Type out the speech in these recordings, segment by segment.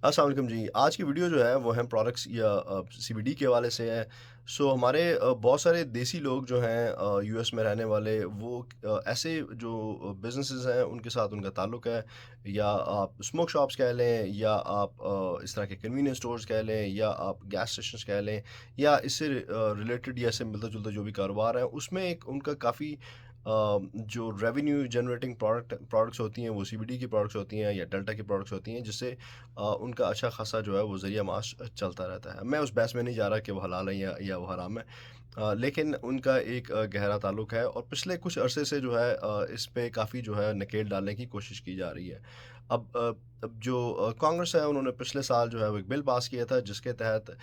अस्सलाम वालेकुम जी। आज की वीडियो जो है वो है प्रोडक्ट्स या सीबीडी के हवाले से है। सो हमारे बहुत सारे देसी लोग जो हैं यूएस में रहने वाले वो ऐसे जो बिज़नेसेस हैं उनके साथ उनका ताल्लुक है, या आप स्मोक शॉप्स कह लें, या आप इस तरह के कन्वीनियंस स्टोर्स कह लें, या आप गैस स्टेशंस कह लें, या इससे रिलेटेड या इससे मिलता-जुलता जो भी कारोबार है उसमें एक उनका काफ़ी जो रेवेन्यू जनरेटिंग प्रोडक्ट्स होती हैं वो सीबीडी की प्रोडक्ट्स होती हैं या डेल्टा की प्रोडक्ट्स होती हैं, जिससे उनका अच्छा खासा जो है वो ज़रिया माश चलता रहता है। मैं उस बहस में नहीं जा रहा कि वो हलाल है या वो हराम है। लेकिन उनका एक गहरा ताल्लुक है और पिछले कुछ अरसे से जो है इस पे काफ़ी जो है नकेल डालने की कोशिश की जा रही है। अब जो कांग्रेस है उन्होंने पिछले साल जो है वो एक बिल पास किया था जिसके तहत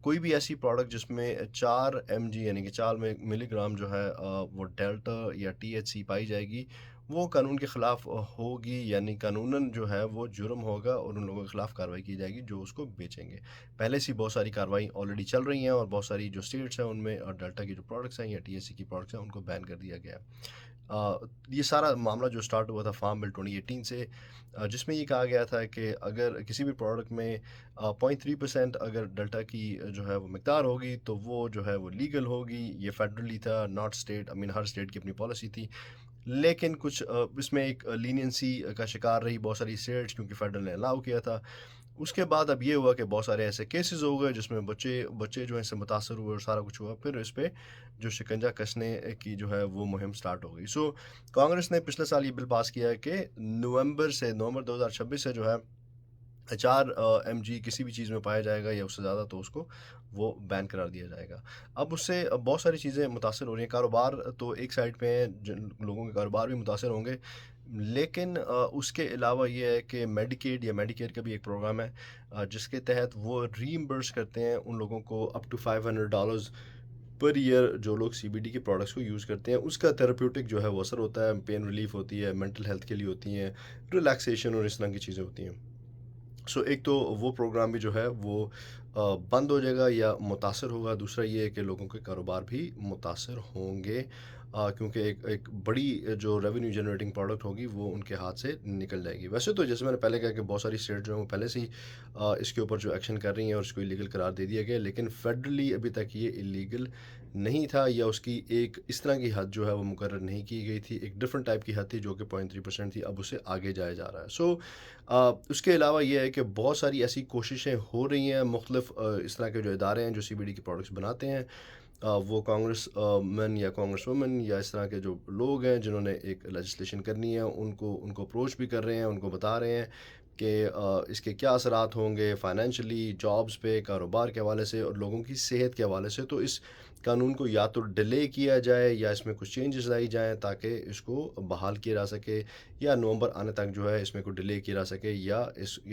कोई भी ऐसी प्रोडक्ट जिसमें 4 एमजी यानी कि 4 मिलीग्राम जो है वो डेल्टा या टीएचसी पाई जाएगी, वो कानून के ख़िलाफ़ होगी, यानी कानूनन जो है वो जुर्म होगा और उन लोगों के ख़िलाफ़ कार्रवाई की जाएगी जो उसको बेचेंगे। पहले से ही बहुत सारी कार्रवाई ऑलरेडी चल रही हैं और बहुत सारी जो स्टेट्स हैं उनमें डेल्टा की जो प्रोडक्ट्स हैं या टीएचसी की प्रोडक्ट्स हैं उनको बैन कर दिया गया है। ये सारा मामला जो स्टार्ट हुआ था फार्म बिल 2018 से, जिसमें ये कहा गया था कि अगर किसी भी प्रोडक्ट में 0.3% अगर डेल्टा की जो है वो मिकदार होगी तो वो जो है वो लीगल होगी। ये फेडरली था, not state. I mean her state की अपनी पॉलिसी थी। लेकिन कुछ इसमें एक लीनियंसी का शिकार रही बहुत सारी स्टेट्स, क्योंकि फेडरल ने अलाउ किया था। उसके बाद अब ये हुआ कि बहुत सारे ऐसे केसेस हो गए जिसमें बच्चे बच्चे जो हैं इससे मुतासर हुए और सारा कुछ हुआ। फिर इस पे जो शिकंजा कसने की जो है वो मुहिम स्टार्ट हो गई। सो कांग्रेस ने पिछले साल ये बिल पास किया है कि नवंबर 2026 से जो है 4 एमजी किसी भी चीज़ में पाया जाएगा या उससे ज़्यादा तो उसको वो बैन करार दिया जाएगा। अब उससे बहुत सारी चीज़ें मुतासर हो रही हैं। कारोबार तो एक साइड पे हैं, जिन लोगों के कारोबार भी मुतासर होंगे। लेकिन उसके अलावा ये है कि मेडिकेड या मेडिकेयर का भी एक प्रोग्राम है, जिसके तहत वो रीइम्बर्स करते हैं उन लोगों को अप टू $500 पर ईयर जो लोग सीबीडी के प्रोडक्ट्स को यूज़ करते हैं। उसका थेरेप्यूटिक जो है वो असर होता है, पेन रिलीफ होती है, मेंटल हेल्थ के लिए होती हैं, रिलैक्सेशन और इस तरह की चीज़ें होती हैं। सो एक तो वो प्रोग्राम भी जो है वो बंद हो जाएगा या मुतासर होगा। दूसरा ये है कि लोगों के कारोबार भी मुतासर होंगे, क्योंकि एक एक बड़ी जो रेवेन्यू जनरेटिंग प्रोडक्ट होगी वो उनके हाथ से निकल जाएगी। वैसे तो जैसे मैंने पहले कहा कि बहुत सारी स्टेट जो हैं वो पहले से ही इसके ऊपर जो एक्शन कर रही हैं और इसको इलीगल करार दे दिया गया है, लेकिन फेडरली अभी तक ये इलीगल नहीं था, या उसकी एक इस तरह की हद जो है वो मुकर्रर नहीं की गई थी। एक डिफरेंट टाइप की हद थी जो कि 0.3% थी, अब उससे आगे जाया जा रहा है। सो उसके अलावा ये है कि बहुत सारी ऐसी कोशिशें हो रही हैं, मुख्तलिफ इस तरह के जो इदारे हैं जो सीबीडी के प्रोडक्ट्स बनाते हैं, वो कांग्रेस मैन या कांग्रेस वुमेन या इस तरह के जो लोग हैं जिन्होंने एक लेजिस्लेशन करनी है, उनको उनको अप्रोच भी कर रहे हैं, उनको बता रहे हैं कि इसके क्या असरात होंगे फाइनेंशियली, जॉब्स पे, कारोबार के हवाले से और लोगों की सेहत के हवाले से। तो इस कानून को या तो डिले किया जाए या इसमें कुछ चेंजेस लाई जाएँ ताकि इसको बहाल किया जा सके, या नवंबर आने तक जो है इसमें को डिले किया जा सके, या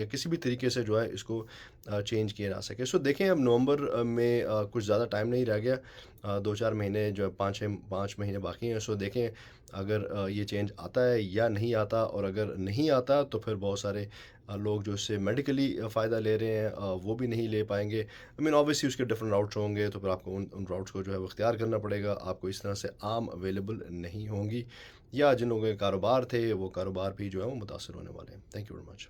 किसी भी तरीके से जो है इसको चेंज किया जा सके। सो देखें, अब नवंबर में कुछ ज़्यादा टाइम नहीं रह गया। 2-4 महीने जो है 5 महीने बाकी हैं। सो देखें अगर ये चेंज आता है या नहीं आता, और अगर नहीं आता तो फिर बहुत सारे लोग जो इससे मेडिकली फ़ायदा ले रहे हैं वो भी नहीं ले पाएँगे। आई मीन ऑब्वियसली उसके डिफरेंट राउट्स होंगे, तो फिर आपको उन उन राउट्स को जो है वो इख्तियार करना पड़ेगा। आपको इस तरह से आम अवेलेबल नहीं होंगी, या जिन लोगों के कारोबार थे वो कारोबार भी जो है वो मुतासर होने वाले हैं। Thank you very much.